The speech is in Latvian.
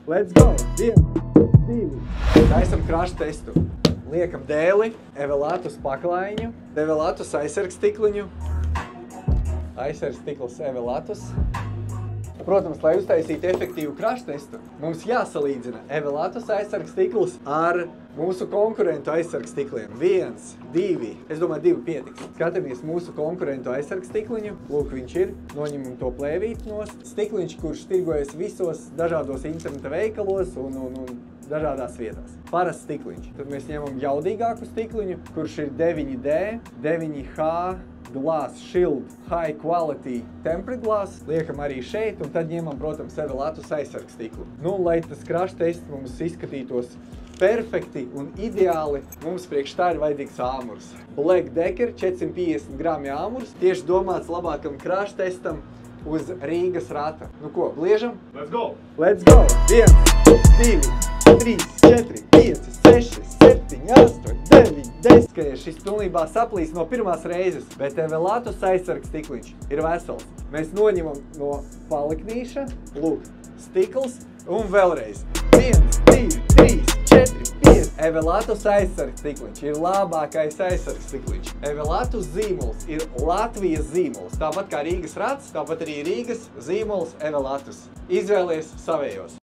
Let's go! 1, 2. Taisam krašu testu. Liekam dēli, Evelatus paklaiņu, Evelatus aizsargstikliņu, aizsargstikls Evelatus. Protams, lai uztaisītu efektīvu krašu testu, mums jāsalīdzina Evelatus aizsargstikls ar mūsu konkurentu aizsargstikliem. 1, 2, es domāju 2 pietiks. Skatāmies mūsu konkurentu aizsargstikliņu. Lūk, viņš ir. Noņemam to plēvīti nost. Stikliņš, kurš tirgojas visos dažādos interneta veikalos un dažādās vietās. Parasts stikliņš. Tad mēs ņemam jaudīgāku stikliņu, kurš ir 9D, 9H, Glass Shield High Quality Tempered Glass. Liekam arī šeit, un tad ņemam, protams, Evelatus aizsargstiklu. Nu, lai tas krašu tests mums izskatītos perfekti un ideāli, mums priekš tā ir vajadzīgs āmurs. Black Decker 450 grami āmurs, tieši domāts labākam krašu testam uz Rīgas rata. Nu ko, bliežam? Let's go! Let's go! 1, 2, 3, 4, 5, 6, 7, 8, 9, 10. Šis pilnībā saplīs no pirmās reizes, bet Evelatus aizsargstikliņš ir vesels. Mēs noņemam no paliknīša, lūk, stikls un vēlreiz. 1, 2, 3, 4, 5. Evelatus aizsargstikliņš ir labākais aizsargstikliņš. Evelatus zīmols ir Latvijas zīmols. Tāpat kā Rīgas rats, tāpat arī Rīgas zīmols Evelatus. Izvēlies savējos.